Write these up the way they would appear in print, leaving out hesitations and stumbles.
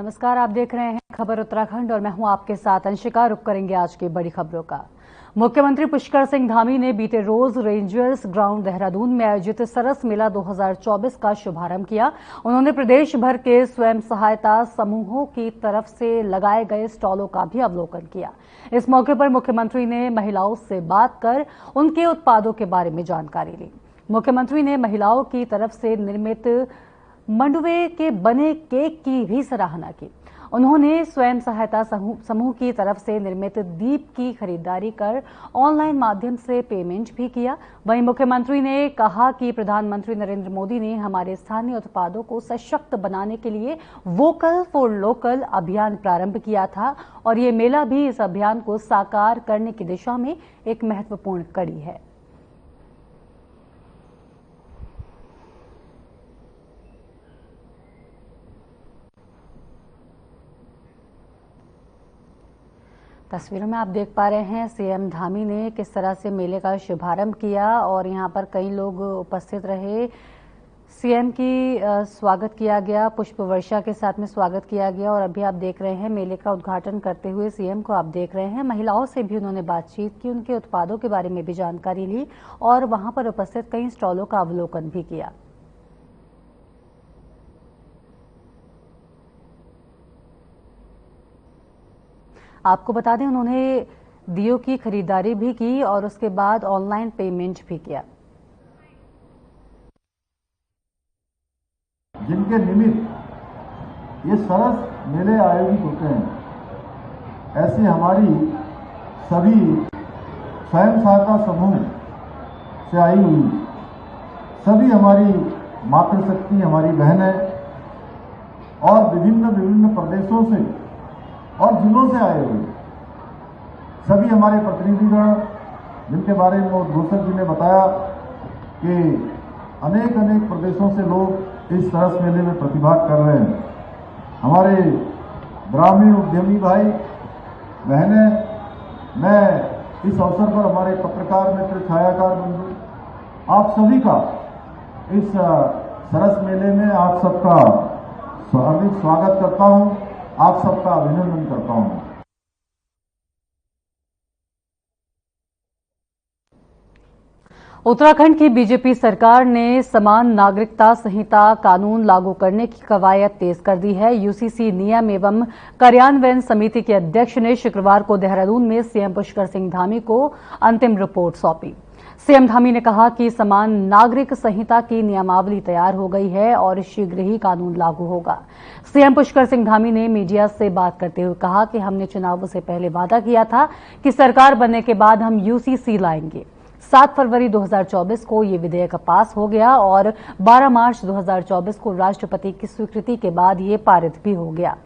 नमस्कार, आप देख रहे हैं खबर उत्तराखंड और मैं हूं आपके साथ अंशिका। रुक करेंगे आज की बड़ी खबरों का। मुख्यमंत्री पुष्कर सिंह धामी ने बीते रोज रेंजर्स ग्राउंड देहरादून में आयोजित सरस मेला 2024 का शुभारंभ किया। उन्होंने प्रदेश भर के स्वयं सहायता समूहों की तरफ से लगाए गए स्टॉलों का भी अवलोकन किया। इस मौके पर मुख्यमंत्री ने महिलाओं से बात कर उनके उत्पादों के बारे में जानकारी ली। मुख्यमंत्री ने महिलाओं की तरफ से निर्मित मंडुवे के बने केक की भी सराहना की। उन्होंने स्वयं सहायता समूह की तरफ से निर्मित दीप की खरीदारी कर ऑनलाइन माध्यम से पेमेंट भी किया। वहीं मुख्यमंत्री ने कहा कि प्रधानमंत्री नरेंद्र मोदी ने हमारे स्थानीय उत्पादों को सशक्त बनाने के लिए वोकल फॉर लोकल अभियान प्रारंभ किया था और ये मेला भी इस अभियान को साकार करने की दिशा में एक महत्वपूर्ण कड़ी है। तस्वीरों में आप देख पा रहे हैं सीएम धामी ने किस तरह से मेले का शुभारंभ किया और यहां पर कई लोग उपस्थित रहे। सीएम की स्वागत किया गया, पुष्प वर्षा के साथ में स्वागत किया गया और अभी आप देख रहे हैं मेले का उद्घाटन करते हुए सीएम को आप देख रहे हैं। महिलाओं से भी उन्होंने बातचीत की, उनके उत्पादों के बारे में भी जानकारी ली और वहां पर उपस्थित कई स्टॉलों का अवलोकन भी किया। आपको बता दें, उन्होंने दियों की खरीदारी भी की और उसके बाद ऑनलाइन पेमेंट भी किया। जिनके निमित्त ये सरस मेले आयोजित होते हैं, ऐसी हमारी सभी स्वयं सहायता समूह से आई हुई सभी हमारी मातृशक्ति, हमारी बहनें और विभिन्न प्रदेशों से और जिलों से आए हुए सभी हमारे प्रतिनिधिगण, जिनके बारे में घोषक जी ने बताया कि अनेक प्रदेशों से लोग इस सरस मेले में प्रतिभाग कर रहे हैं। हमारे ग्रामीण उद्यमी भाई बहनें, मैं इस अवसर पर हमारे पत्रकार मित्र, छायाकार बंधु, आप सभी का इस सरस मेले में आप सबका हार्दिक स्वागत करता हूं, आप सबका अभिनंदन करता हूं। उत्तराखंड की बीजेपी सरकार ने समान नागरिकता संहिता कानून लागू करने की कवायद तेज कर दी है। यूसीसी नियम एवं कार्यान्वयन समिति के अध्यक्ष ने शुक्रवार को देहरादून में सीएम पुष्कर सिंह धामी को अंतिम रिपोर्ट सौंपी। सीएम धामी ने कहा कि समान नागरिक संहिता की नियमावली तैयार हो गई है और शीघ्र ही कानून लागू होगा। सीएम पुष्कर सिंह धामी ने मीडिया से बात करते हुए कहा कि हमने चुनावों से पहले वादा किया था कि सरकार बनने के बाद हम यूसीसी लाएंगे। 7 फरवरी 2024 को ये विधेयक पास हो गया और 12 मार्च 2024 को राष्ट्रपति की स्वीकृति के बाद ये पारित भी हो गया।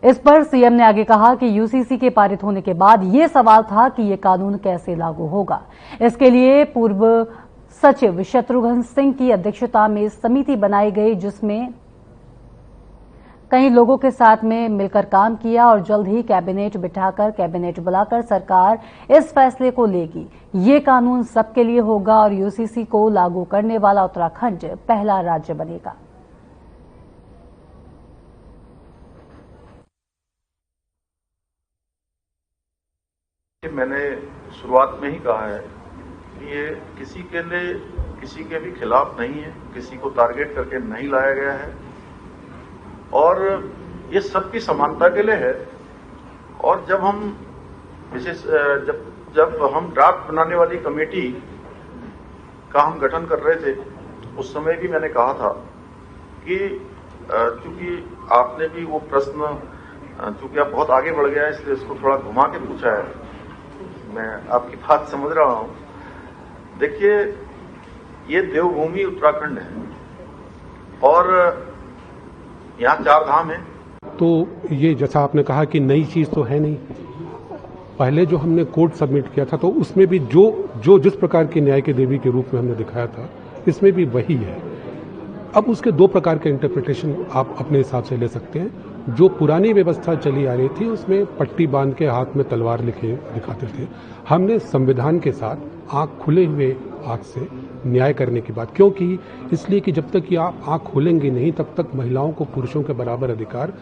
इस पर सीएम ने आगे कहा कि यूसीसी के पारित होने के बाद ये सवाल था कि ये कानून कैसे लागू होगा। इसके लिए पूर्व सचिव शत्रुघ्न सिंह की अध्यक्षता में समिति बनाई गई, जिसमें कई लोगों के साथ में मिलकर काम किया और जल्द ही कैबिनेट बुलाकर सरकार इस फैसले को लेगी। ये कानून सबके लिए होगा और यूसीसी को लागू करने वाला उत्तराखंड पहला राज्य बनेगा। मैंने शुरुआत में ही कहा है कि ये किसी के भी खिलाफ नहीं है, किसी को टारगेट करके नहीं लाया गया है और ये सबकी समानता के लिए है। और जब हम जब हम ड्राफ्ट बनाने वाली कमेटी का हम गठन कर रहे थे, उस समय भी मैंने कहा था कि चूंकि आपने भी वो प्रश्न, चूंकि आप बहुत आगे बढ़ गया है इसलिए इसको थोड़ा घुमा के पूछा है, मैं आपकी बात समझ रहा हूं। देखिए, ये देवभूमि उत्तराखंड है और यहाँ 4 धाम है। तो ये जैसा आपने कहा कि नई चीज तो है नहीं, पहले जो हमने कोड सबमिट किया था तो उसमें भी जो जिस प्रकार की न्याय की देवी के रूप में हमने दिखाया था, इसमें भी वही है। अब उसके 2 प्रकार के इंटरप्रिटेशन आप अपने हिसाब से ले सकते हैं। जो पुरानी व्यवस्था चली आ रही थी उसमें पट्टी बांध के हाथ में तलवार दिखाते थे। हमने संविधान के साथ आंख खुले हुए आंख से न्याय करने की बात, क्योंकि इसलिए कि जब तक कि आप आंख खोलेंगे नहीं तब तक महिलाओं को पुरुषों के बराबर अधिकार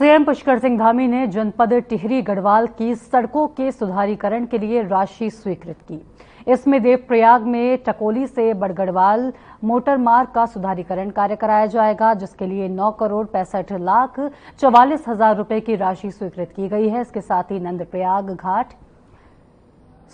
सीएम पुष्कर सिंह धामी ने जनपद टिहरी गढ़वाल की सड़कों के सुधारीकरण के लिए राशि स्वीकृत की। इसमें देवप्रयाग में टकोली से बड़गढ़वाल मोटर मार्ग का सुधारीकरण कार्य कराया जाएगा, जिसके लिए 9,65,44,000 रुपए की राशि स्वीकृत की गई है। इसके साथ ही नंदप्रयाग घाट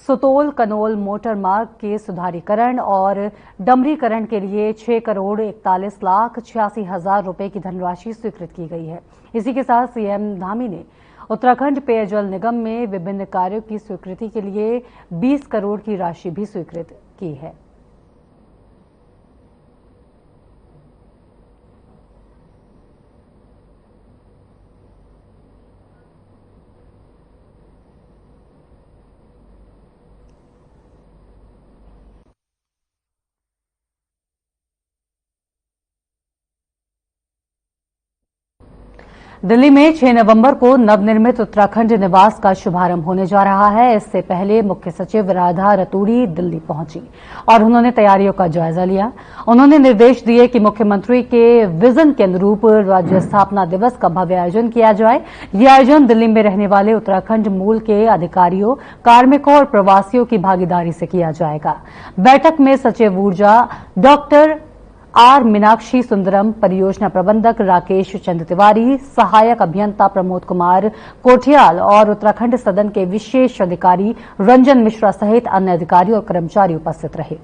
सुतोल कनोल मोटर मार्ग के सुधारीकरण और डमरीकरण के लिए 6,41,86,000 रुपए की धनराशि स्वीकृत की गई है। इसी के साथ सीएम धामी ने उत्तराखंड पेयजल निगम में विभिन्न कार्यों की स्वीकृति के लिए 20 करोड़ की राशि भी स्वीकृत की है। दिल्ली में 6 नवंबर को नवनिर्मित उत्तराखंड निवास का शुभारंभ होने जा रहा है। इससे पहले मुख्य सचिव राधा रतूड़ी दिल्ली पहुंची और उन्होंने तैयारियों का जायजा लिया। उन्होंने निर्देश दिए कि मुख्यमंत्री के विजन के अनुरूप राज्य स्थापना दिवस का भव्य आयोजन किया जाए। यह आयोजन दिल्ली में रहने वाले उत्तराखंड मूल के अधिकारियों, कार्मिकों और प्रवासियों की भागीदारी से किया जाएगा। बैठक में सचिव ऊर्जा डॉक्टर आर मीनाक्षी सुंदरम, परियोजना प्रबंधक राकेश चंद्र तिवारी, सहायक अभियंता प्रमोद कुमार कोठियाल और उत्तराखंड सदन के विशेष अधिकारी रंजन मिश्रा सहित अन्य अधिकारी और कर्मचारी उपस्थित रहे।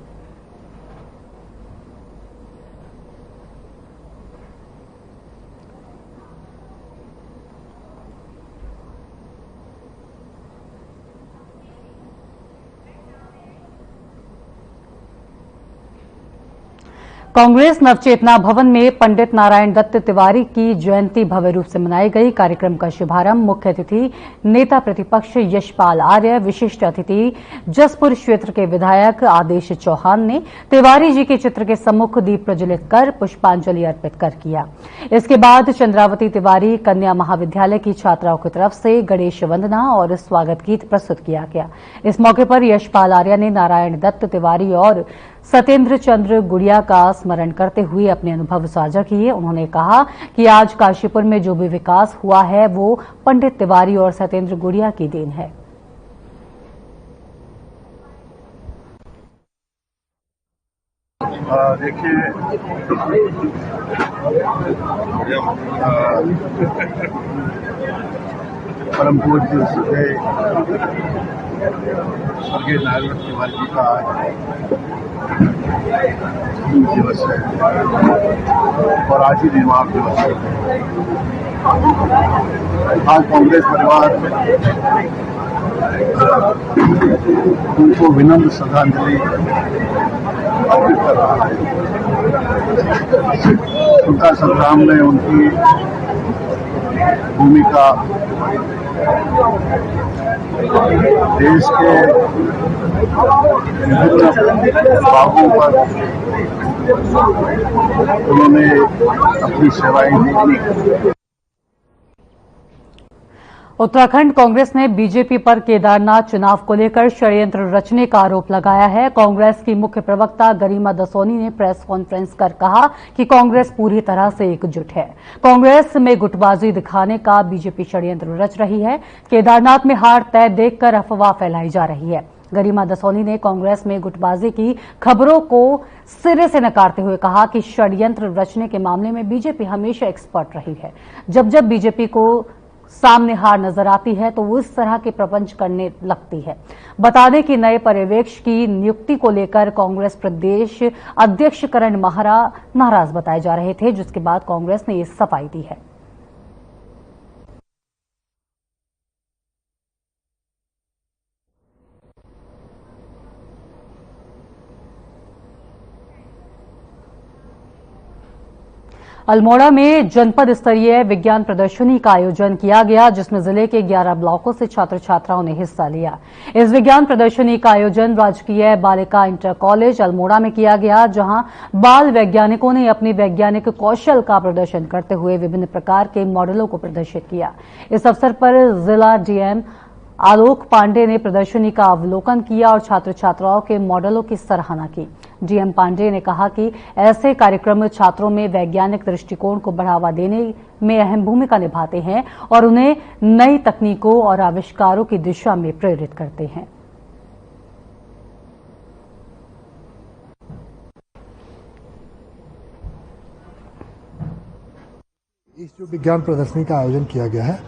कांग्रेस नवचेतना भवन में पंडित नारायण दत्त तिवारी की जयंती भव्य रूप से मनाई गई। कार्यक्रम का शुभारंभ मुख्य अतिथि नेता प्रतिपक्ष यशपाल आर्य, विशिष्ट अतिथि जसपुर क्षेत्र के विधायक आदेश चौहान ने तिवारी जी के चित्र के सम्मुख दीप प्रज्वलित कर पुष्पांजलि अर्पित कर किया। इसके बाद चंद्रावती तिवारी कन्या महाविद्यालय की छात्राओं की तरफ से गणेश वंदना और स्वागत गीत प्रस्तुत किया गया। इस मौके पर यशपाल आर्य ने नारायण दत्त तिवारी और सत्येंद्र चंद्र गुड़िया का स्मरण करते हुए अपने अनुभव साझा किए। उन्होंने कहा कि आज काशीपुर में जो भी विकास हुआ है वो पंडित तिवारी और सत्येंद्र गुड़िया की देन है। देखिए, परम पूज्य स्वर्गीय नारायण तिवारी जी का दिवस है और आज ही निर्वाण दिवस है। आज कांग्रेस परिवार उनको विनम्र श्रद्धांजलि अर्पित कर रहा है। स्वतंत्रता संग्राम में उनकी भूमिका देश के विभिन्न भागों पर उन्होंने अपनी सेवाएं दी। उत्तराखंड कांग्रेस ने बीजेपी पर केदारनाथ चुनाव को लेकर षड्यंत्र रचने का आरोप लगाया है। कांग्रेस की मुख्य प्रवक्ता गरिमा दसोनी ने प्रेस कॉन्फ्रेंस कर कहा कि कांग्रेस पूरी तरह से एकजुट है। कांग्रेस में गुटबाजी दिखाने का बीजेपी षड्यंत्र रच रही है। केदारनाथ में हार तय देखकर अफवाह फैलाई जा रही है। गरिमा दसोनी ने कांग्रेस में गुटबाजी की खबरों को सिरे से नकारते हुए कहा कि षड्यंत्र रचने के मामले में बीजेपी हमेशा एक्सपर्ट रही है। जब जब बीजेपी को सामने हार नजर आती है तो वो इस तरह के प्रपंच करने लगती है। बता दें कि नए पर्यवेक्षक की नियुक्ति को लेकर कांग्रेस प्रदेश अध्यक्ष करण माहरा नाराज बताए जा रहे थे, जिसके बाद कांग्रेस ने ये सफाई दी है। अल्मोड़ा में जनपद स्तरीय विज्ञान प्रदर्शनी का आयोजन किया गया, जिसमें जिले के 11 ब्लॉकों से छात्र छात्राओं ने हिस्सा लिया। इस विज्ञान प्रदर्शनी का आयोजन राजकीय बालिका इंटर कॉलेज अल्मोड़ा में किया गया, जहां बाल वैज्ञानिकों ने अपनी वैज्ञानिक कौशल का प्रदर्शन करते हुए विभिन्न प्रकार के मॉडलों को प्रदर्शित किया। इस अवसर पर जिला डीएम आलोक पांडे ने प्रदर्शनी का अवलोकन किया और छात्र छात्राओं के मॉडलों की सराहना की। डीएम पांडेय ने कहा कि ऐसे कार्यक्रम छात्रों में वैज्ञानिक दृष्टिकोण को बढ़ावा देने में अहम भूमिका निभाते हैं और उन्हें नई तकनीकों और आविष्कारों की दिशा में प्रेरित करते हैं। इस जो विज्ञान प्रदर्शनी का आयोजन किया गया है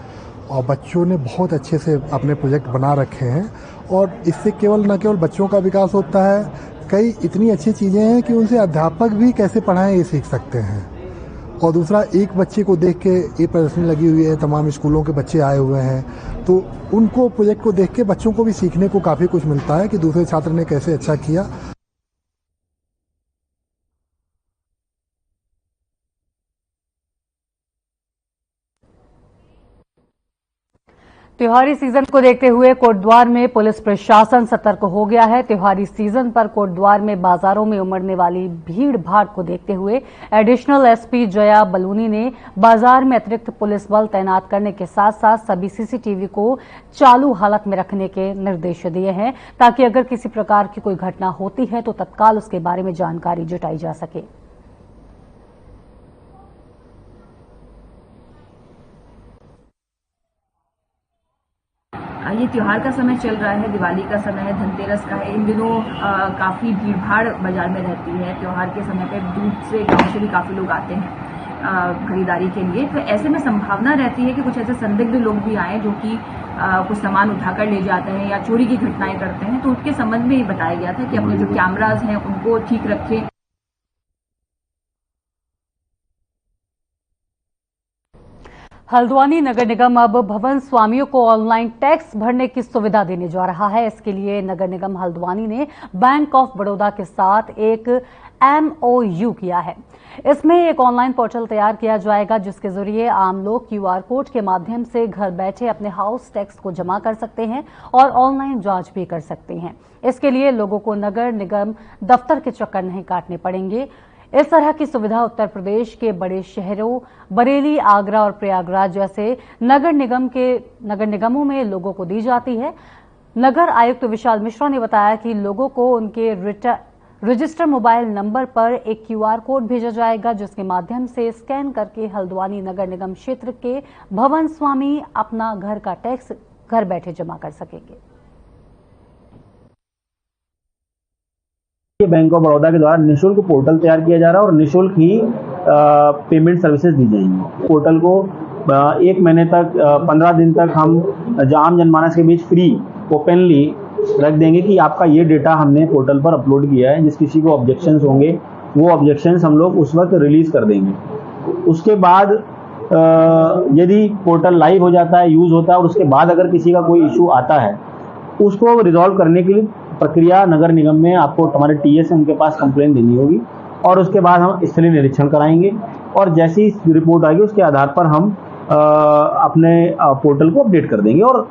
और बच्चों ने बहुत अच्छे से अपने प्रोजेक्ट बना रखे हैं और इससे न केवल बच्चों का विकास होता है, कई इतनी अच्छी चीज़ें हैं कि उनसे अध्यापक भी कैसे पढ़ाएं ये सीख सकते हैं। और दूसरा, एक बच्चे को देख के ये प्रदर्शनी लगी हुई है, तमाम स्कूलों के बच्चे आए हुए हैं, तो उनको प्रोजेक्ट को देख के बच्चों को भी सीखने को काफ़ी कुछ मिलता है कि दूसरे छात्र ने कैसे अच्छा किया। त्योहारी सीजन को देखते हुए कोटद्वार में पुलिस प्रशासन सतर्क हो गया है। त्योहारी सीजन पर कोटद्वार में बाजारों में उमड़ने वाली भीड़ भाड़ को देखते हुए एडिशनल एसपी जया बलूनी ने बाजार में अतिरिक्त पुलिस बल तैनात करने के साथ साथ सभी सीसीटीवी को चालू हालत में रखने के निर्देश दिए हैं, ताकि अगर किसी प्रकार की कोई घटना होती है तो तत्काल उसके बारे में जानकारी जुटाई जा सके। ये त्योहार का समय चल रहा है, दिवाली का समय है, धनतेरस का है। इन दिनों काफ़ी भीड़भाड़ बाजार में रहती है। त्योहार के समय पे दूर से, गांव से भी काफ़ी लोग आते हैं खरीदारी के लिए। तो ऐसे में संभावना रहती है कि कुछ ऐसे संदिग्ध लोग भी आए जो कि कुछ सामान उठाकर ले जाते हैं या चोरी की घटनाएं करते हैं। तो उसके संबंध में ये बताया गया था कि अपने जो कैमराज हैं उनको ठीक रखें। हल्द्वानी नगर निगम अब भवन स्वामियों को ऑनलाइन टैक्स भरने की सुविधा देने जा रहा है। इसके लिए नगर निगम हल्द्वानी ने बैंक ऑफ बड़ौदा के साथ एक MOU किया है। इसमें एक ऑनलाइन पोर्टल तैयार किया जाएगा जिसके जरिए आम लोग QR कोड के माध्यम से घर बैठे अपने हाउस टैक्स को जमा कर सकते हैं और ऑनलाइन जांच भी कर सकते हैं। इसके लिए लोगों को नगर निगम दफ्तर के चक्कर नहीं काटने पड़ेंगे। इस तरह की सुविधा उत्तर प्रदेश के बड़े शहरों बरेली, आगरा और प्रयागराज जैसे नगर निगमों में लोगों को दी जाती है। नगर आयुक्त विशाल मिश्रा ने बताया कि लोगों को उनके रजिस्टर मोबाइल नंबर पर एक QR कोड भेजा जाएगा जिसके माध्यम से स्कैन करके हल्द्वानी नगर निगम क्षेत्र के भवन स्वामी अपना घर का टैक्स घर बैठे जमा कर सकेंगे। बैंक ऑफ बड़ौदा के द्वारा निःशुल्क पोर्टल तैयार किया जा रहा है और निःशुल्क ही पेमेंट सर्विसेज दी जाएंगी। पोर्टल को 1 महीने तक 15 दिन तक हम आम जनमानस के बीच फ्री ओपनली रख देंगे कि आपका ये डेटा हमने पोर्टल पर अपलोड किया है। जिस किसी को ऑब्जेक्शंस होंगे वो ऑब्जेक्शंस हम लोग उस वक्त रिलीज कर देंगे। उसके बाद यदि पोर्टल लाइव हो जाता है, यूज होता है और उसके बाद अगर किसी का कोई इशू आता है उसको रिजॉल्व करने के लिए प्रक्रिया नगर निगम में आपको हमारे TS उनके पास कंप्लेन देनी होगी और उसके बाद हम स्थलीय निरीक्षण कराएंगे और जैसी रिपोर्ट आएगी उसके आधार पर हम अपने पोर्टल को अपडेट कर देंगे। और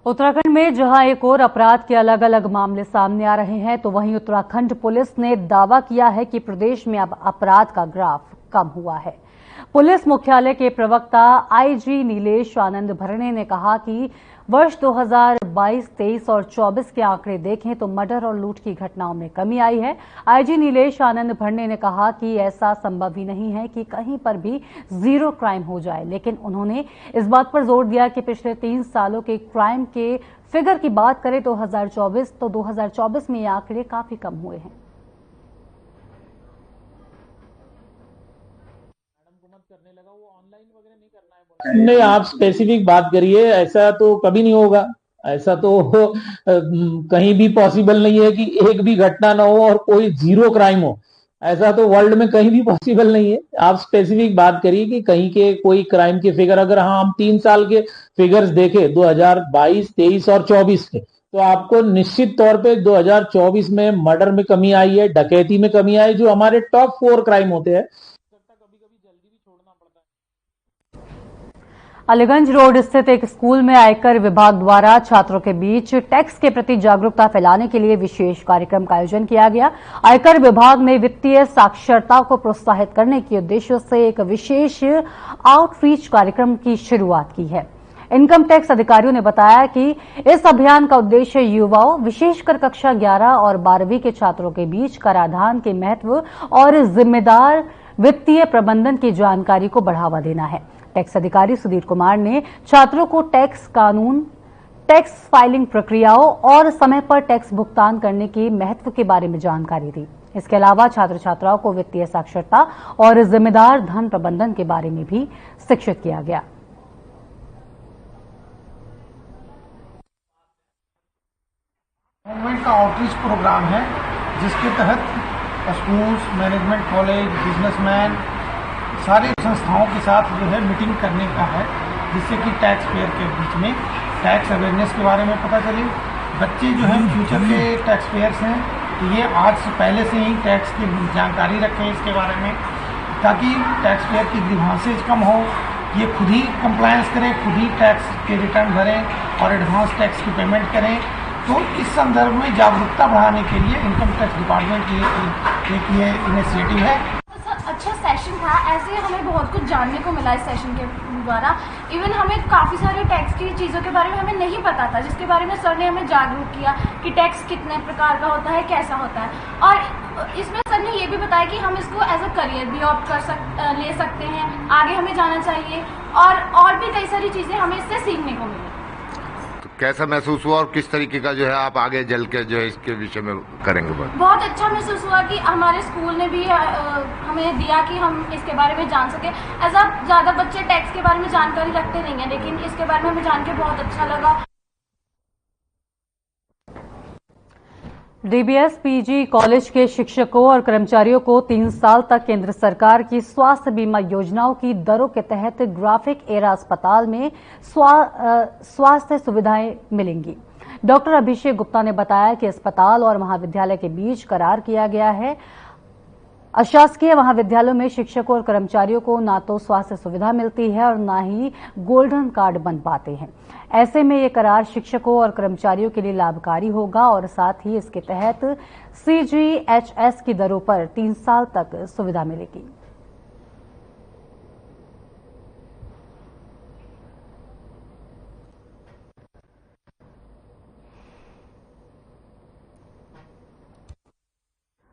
उत्तराखंड में जहां एक और अपराध के अलग अलग मामले सामने आ रहे हैं तो वहीं उत्तराखंड पुलिस ने दावा किया है कि प्रदेश में अब अपराध का ग्राफ कम हुआ है। पुलिस मुख्यालय के प्रवक्ता IG नीलेश आनंद भरणे ने कहा कि वर्ष 2022, 23 और 24 के आंकड़े देखें तो मर्डर और लूट की घटनाओं में कमी आई है। IG नीलेश आनंद भरणे ने कहा कि ऐसा संभव ही नहीं है कि कहीं पर भी जीरो क्राइम हो जाए, लेकिन उन्होंने इस बात पर जोर दिया कि पिछले 3 सालों के क्राइम के फिगर की बात करें तो 2024 में ये आंकड़े काफी कम हुए हैं। नहीं, आप स्पेसिफिक बात करिए, ऐसा तो कभी नहीं होगा। ऐसा तो कहीं भी पॉसिबल नहीं है कि एक भी घटना ना हो और कोई जीरो क्राइम हो। ऐसा तो वर्ल्ड में कहीं भी पॉसिबल नहीं है। आप स्पेसिफिक बात करिए कि कहीं के कोई क्राइम के फिगर, अगर हम 3 साल के फिगर्स देखें 2022, 23 और 24 के, तो आपको निश्चित तौर पे 2024 में मर्डर में कमी आई है, डकैती में कमी आई, जो हमारे टॉप 4 क्राइम होते हैं। अलीगंज रोड स्थित एक स्कूल में आयकर विभाग द्वारा छात्रों के बीच टैक्स के प्रति जागरूकता फैलाने के लिए विशेष कार्यक्रम का आयोजन किया गया। आयकर विभाग ने वित्तीय साक्षरता को प्रोत्साहित करने के उद्देश्य से एक विशेष आउटरीच कार्यक्रम की शुरुआत की है। इनकम टैक्स अधिकारियों ने बताया कि इस अभियान का उद्देश्य युवाओं, विशेषकर कक्षा 11 और 12वीं के छात्रों के बीच कराधान के महत्व और जिम्मेदार वित्तीय प्रबंधन की जानकारी को बढ़ावा देना है। टैक्स अधिकारी सुधीर कुमार ने छात्रों को टैक्स कानून, टैक्स फाइलिंग प्रक्रियाओं और समय पर टैक्स भुगतान करने के महत्व के बारे में जानकारी दी। इसके अलावा छात्र छात्राओं को वित्तीय साक्षरता और जिम्मेदार धन प्रबंधन के बारे में भी शिक्षित किया गया। गवर्नमेंट का आउटरीच प्रोग्राम है जिसके तहत स्कूल्स, मैनेजमेंट कॉलेज, बिजनेसमैन सारी संस्थाओं के साथ जो है मीटिंग करने का है, जिससे कि टैक्स पेयर के बीच में टैक्स अवेयरनेस के बारे में पता चले। बच्चे जो हैं फ्यूचर के टैक्स पेयर्स हैं, तो ये आज से पहले से ही टैक्स की जानकारी रखें इसके बारे में, ताकि टैक्स पेयर की ग्रीवांसेज कम हो, ये खुद ही कंप्लायंस करें, खुद ही टैक्स के रिटर्न भरें और एडवांस टैक्स की पेमेंट करें। तो इस संदर्भ में जागरूकता बढ़ाने के लिए इनकम टैक्स डिपार्टमेंट की एक ये इनिशिएटिव है। अच्छा सेशन था, ऐसे हमें बहुत कुछ जानने को मिला इस सेशन के द्वारा। इवन हमें काफ़ी सारे टैक्स की चीज़ों के बारे में हमें नहीं पता था, जिसके बारे में सर ने हमें जागरूक किया कि टैक्स कितने प्रकार का होता है, कैसा होता है। और इसमें सर ने ये भी बताया कि हम इसको एज अ करियर भी ऑप्ट ले सकते हैं, आगे हमें जाना चाहिए और भी कई सारी चीज़ें हमें इससे सीखने को मिली। कैसा महसूस हुआ और किस तरीके का जो है आप आगे जल के जो है इसके विषय में करेंगे? बहुत अच्छा महसूस हुआ कि हमारे स्कूल ने भी हमें दिया कि हम इसके बारे में जान सके। ऐसा ज़्यादा बच्चे टैक्स के बारे में जानकारी रखते नहीं हैं, लेकिन इसके बारे में हमें जान के बहुत अच्छा लगा। डीबीएस पीजी कॉलेज के शिक्षकों और कर्मचारियों को 3 साल तक केंद्र सरकार की स्वास्थ्य बीमा योजनाओं की दरों के तहत ग्राफिक एरा अस्पताल में स्वास्थ्य सुविधाएं मिलेंगी। डॉक्टर अभिषेक गुप्ता ने बताया कि अस्पताल और महाविद्यालय के बीच करार किया गया है। अशासकीय महाविद्यालयों में शिक्षकों और कर्मचारियों को ना तो स्वास्थ्य सुविधा मिलती है और ना ही गोल्डन कार्ड बन पाते हैं। ऐसे में ये करार शिक्षकों और कर्मचारियों के लिए लाभकारी होगा और साथ ही इसके तहत CGHS की दरों पर 3 साल तक सुविधा मिलेगी।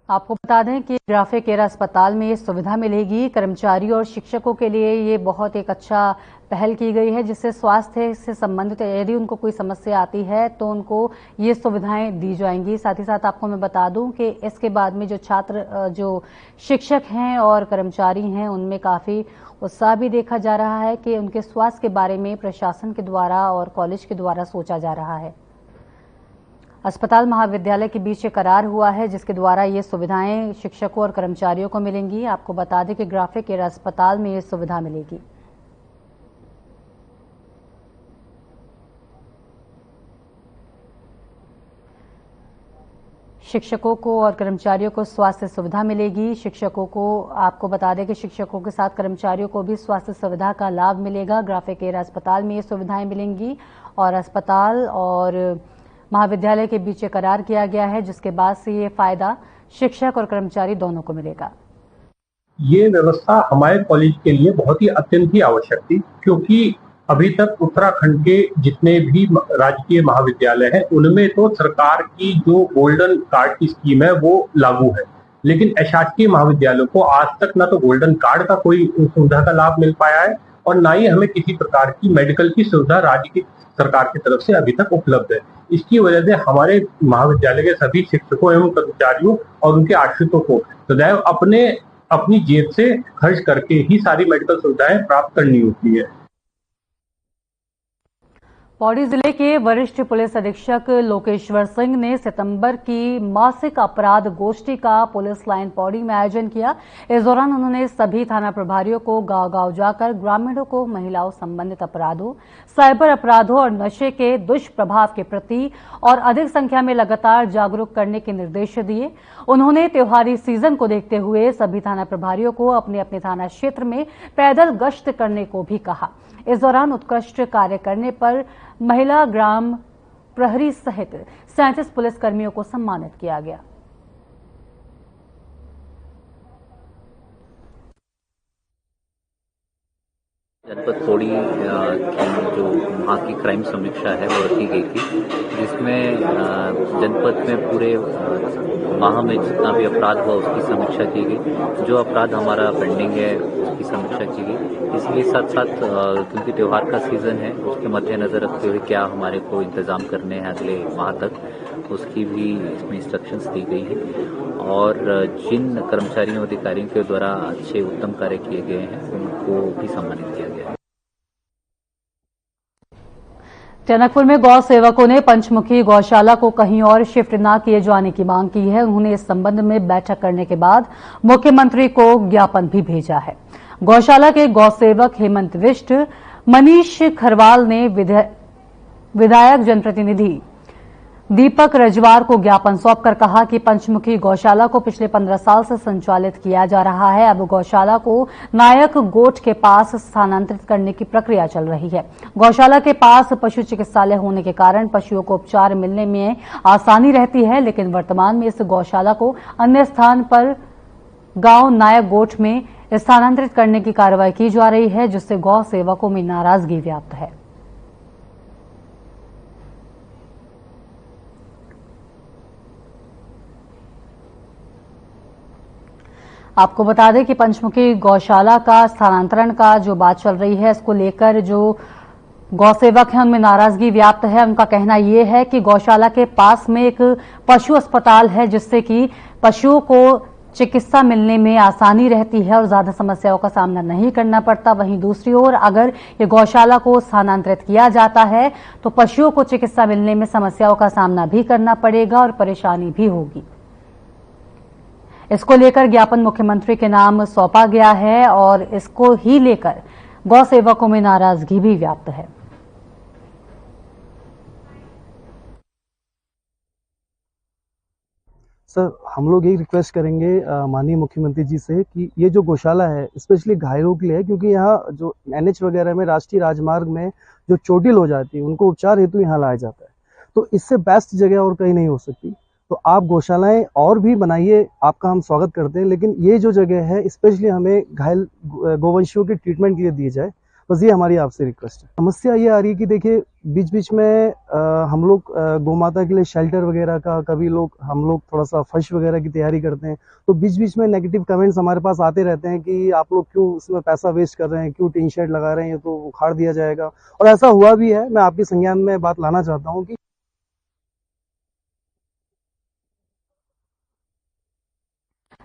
आपको बता दें कि ग्राफिक एरा अस्पताल में ये सुविधा मिलेगी। कर्मचारियों और शिक्षकों के लिए ये बहुत एक अच्छा पहल की गई है, जिससे स्वास्थ्य से संबंधित यदि उनको कोई समस्या आती है तो उनको ये सुविधाएं दी जाएंगी। साथ ही साथ आपको मैं बता दूं कि इसके बाद में जो शिक्षक हैं और कर्मचारी हैं, उनमें काफी उत्साह भी देखा जा रहा है कि उनके स्वास्थ्य के बारे में प्रशासन के द्वारा और कॉलेज के द्वारा सोचा जा रहा है। अस्पताल महाविद्यालय के बीच करार हुआ है, जिसके द्वारा ये सुविधाएं शिक्षकों और कर्मचारियों को मिलेंगी। आपको बता दें कि ग्राफिक एरा अस्पताल में ये सुविधा मिलेगी। शिक्षकों को और कर्मचारियों को स्वास्थ्य सुविधा मिलेगी। शिक्षकों को आपको बता दें कि शिक्षकों के साथ कर्मचारियों को भी स्वास्थ्य सुविधा का लाभ मिलेगा। ग्राफिक एरा अस्पताल में ये सुविधाएं मिलेंगी और अस्पताल और महाविद्यालय के बीच करार किया गया है, जिसके बाद से ये फायदा शिक्षक और कर्मचारी दोनों को मिलेगा। ये व्यवस्था हमारे कॉलेज के लिए बहुत ही अत्यंत ही आवश्यक थी, क्योंकि अभी तक उत्तराखंड के जितने भी राजकीय महाविद्यालय हैं उनमें तो सरकार की जो गोल्डन कार्ड की स्कीम है वो लागू है, लेकिन अशासकीय महाविद्यालयों को आज तक ना तो गोल्डन कार्ड का कोई सुविधा का लाभ मिल पाया है और ना ही हमें किसी प्रकार की मेडिकल की सुविधा राज्य की सरकार की तरफ से अभी तक उपलब्ध है। इसकी वजह से हमारे महाविद्यालय के सभी शिक्षकों एवं कर्मचारियों और उनके आश्रितों को सदैव अपनी जेब से खर्च करके ही सारी मेडिकल सुविधाएं प्राप्त करनी होती है। पौड़ी जिले के वरिष्ठ पुलिस अधीक्षक लोकेश्वर सिंह ने सितंबर की मासिक अपराध गोष्ठी का पुलिस लाइन पौड़ी में आयोजन किया। इस दौरान उन्होंने सभी थाना प्रभारियों को गांव-गांव जाकर ग्रामीणों को महिलाओं संबंधित अपराधों, साइबर अपराधों और नशे के दुष्प्रभाव के प्रति और अधिक संख्या में लगातार जागरूक करने के निर्देश दिए। उन्होंने त्योहारी सीजन को देखते हुए सभी थाना प्रभारियों को अपने अपने थाना क्षेत्र में पैदल गश्त करने को भी कहा। इस दौरान उत्कृष्ट कार्य करने पर महिला ग्राम प्रहरी सहित 37 पुलिसकर्मियों को सम्मानित किया गया। जनपद पौड़ी की जो वहाँ की क्राइम समीक्षा है वो रखी गई थी, जिसमें जनपद में पूरे माह में जितना भी अपराध हुआ उसकी समीक्षा की गई। जो अपराध हमारा पेंडिंग है उसकी समीक्षा की गई। इसके साथ साथ क्योंकि त्यौहार का सीजन है उसके मद्देनजर रखते हुए क्या हमारे को इंतजाम करने हैं अगले माह तक, उसकी भी इसमें इंस्ट्रक्शंस दी गई हैं। और जिन कर्मचारियों अधिकारियों के द्वारा अच्छे उत्तम कार्य किए गए हैं उनको भी सम्मानित किया गया है। टनकपुर में गौ सेवकों ने पंचमुखी गौशाला को कहीं और शिफ्ट न किए जाने की मांग की है। उन्होंने इस संबंध में बैठक करने के बाद मुख्यमंत्री को ज्ञापन भी भेजा है। गौशाला के गौ सेवक हेमंत विष्ट, मनीष खरवाल ने विधायक जनप्रतिनिधि दीपक रजवार को ज्ञापन सौंपकर कहा कि पंचमुखी गौशाला को पिछले 15 साल से संचालित किया जा रहा है। अब गौशाला को नायक गोठ के पास स्थानांतरित करने की प्रक्रिया चल रही है। गौशाला के पास पशु चिकित्सालय होने के कारण पशुओं को उपचार मिलने में आसानी रहती है, लेकिन वर्तमान में इस गौशाला को अन्य स्थान पर गांव नायक गोठ में स्थानांतरित करने की कार्रवाई की जा रही है, जिससे गौ सेवकों में नाराजगी व्याप्त है। आपको बता दें कि पंचमुखी गौशाला का स्थानांतरण का जो बात चल रही है, इसको लेकर जो गौ सेवक हैं उनमें नाराजगी व्याप्त है। उनका कहना यह है कि गौशाला के पास में एक पशु अस्पताल है, जिससे कि पशुओं को चिकित्सा मिलने में आसानी रहती है और ज्यादा समस्याओं का सामना नहीं करना पड़ता। वहीं दूसरी ओर अगर ये गौशाला को स्थानांतरित किया जाता है तो पशुओं को चिकित्सा मिलने में समस्याओं का सामना भी करना पड़ेगा और परेशानी भी होगी। इसको लेकर ज्ञापन मुख्यमंत्री के नाम सौंपा गया है और इसको ही लेकर गौ सेवकों में नाराजगी भी व्याप्त है। सर, हम लोग यही रिक्वेस्ट करेंगे माननीय मुख्यमंत्री जी से कि ये जो गौशाला है स्पेशली घायलों के लिए है, क्योंकि यहाँ जो NH वगैरह में राष्ट्रीय राजमार्ग में जो चोटिल हो जाती है उनको उपचार हेतु यहाँ लाया जाता है, तो इससे बेस्ट जगह और कहीं नहीं हो सकती। तो आप गौशालाएं और भी बनाइए, आपका हम स्वागत करते हैं, लेकिन ये जो जगह है स्पेशली हमें घायल गोवंशियों के ट्रीटमेंट के लिए दी जाए, बस ये हमारी आपसे रिक्वेस्ट है। समस्या ये आ रही है कि देखिए बीच बीच में हम लोग गौ माता के लिए शेल्टर वगैरह का, कभी हम लोग थोड़ा सा फर्श वगैरह की तैयारी करते हैं, तो बीच बीच में नेगेटिव कमेंट्स हमारे पास आते रहते हैं कि आप लोग क्यों इसमें पैसा वेस्ट कर रहे हैं, क्यों टीन शेड लगा रहे हैं, ये तो उखाड़ दिया जाएगा। और ऐसा हुआ भी है। मैं आपके संज्ञान में बात लाना चाहता हूँ कि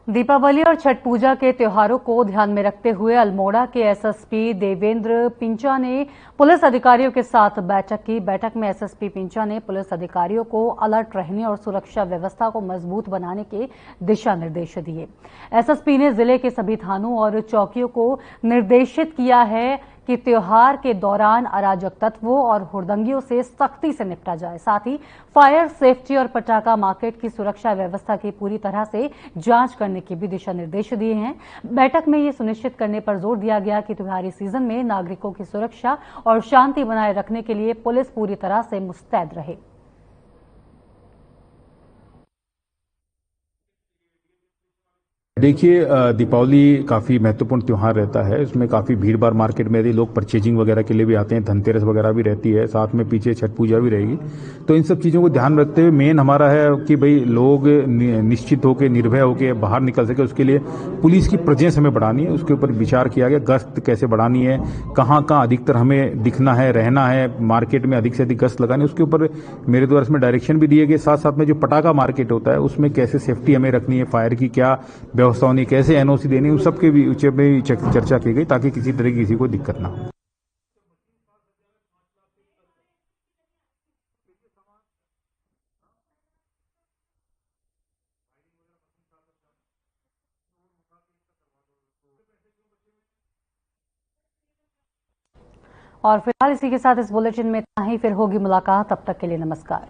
दीपावली और छठ पूजा के त्योहारों को ध्यान में रखते हुए अल्मोड़ा के एसएसपी देवेंद्र पिंचा ने पुलिस अधिकारियों के साथ बैठक की। बैठक में एसएसपी पिंचा ने पुलिस अधिकारियों को अलर्ट रहने और सुरक्षा व्यवस्था को मजबूत बनाने के दिशा निर्देश दिए। एसएसपी ने जिले के सभी थानों और चौकियों को निर्देशित किया है कि त्योहार के दौरान अराजक तत्वों और हुड़दंगियों से सख्ती से निपटा जाए। साथ ही फायर सेफ्टी और पटाखा मार्केट की सुरक्षा व्यवस्था की पूरी तरह से जांच करने के भी दिशा निर्देश दिए हैं। बैठक में ये सुनिश्चित करने पर जोर दिया गया कि त्योहारी सीजन में नागरिकों की सुरक्षा और शांति बनाए रखने के लिए पुलिस पूरी तरह से मुस्तैद रहे। देखिए, दीपावली काफ़ी महत्वपूर्ण त्यौहार रहता है। इसमें काफ़ी भीड़ भाड़ मार्केट में यदि लोग परचेजिंग वगैरह के लिए भी आते हैं, धनतेरस वगैरह भी रहती है, साथ में पीछे छठ पूजा भी रहेगी। तो इन सब चीज़ों को ध्यान रखते हुए मेन हमारा है कि भाई लोग निश्चित होकर निर्भय होकर बाहर निकल सके, उसके लिए पुलिस की प्रेजेंस हमें बढ़ानी है। उसके ऊपर विचार किया गया, गश्त कैसे बढ़ानी है, कहाँ कहाँ अधिकतर हमें दिखना है, रहना है, मार्केट में अधिक से अधिक गश्त लगानी है, उसके ऊपर मेरे द्वारा इसमें डायरेक्शन भी दिए गए। साथ साथ में जो पटाखा मार्केट होता है उसमें कैसे सेफ्टी हमें रखनी है, फायर की क्या व्यवस्था होनी, कैसे एनओसी देनी, उन सब के विषय में चर्चा की गई ताकि किसी तरह की किसी को दिक्कत ना हो। और फिलहाल इसी के साथ इस बुलेटिन में इतना ही। फिर होगी मुलाकात, तब तक के लिए नमस्कार।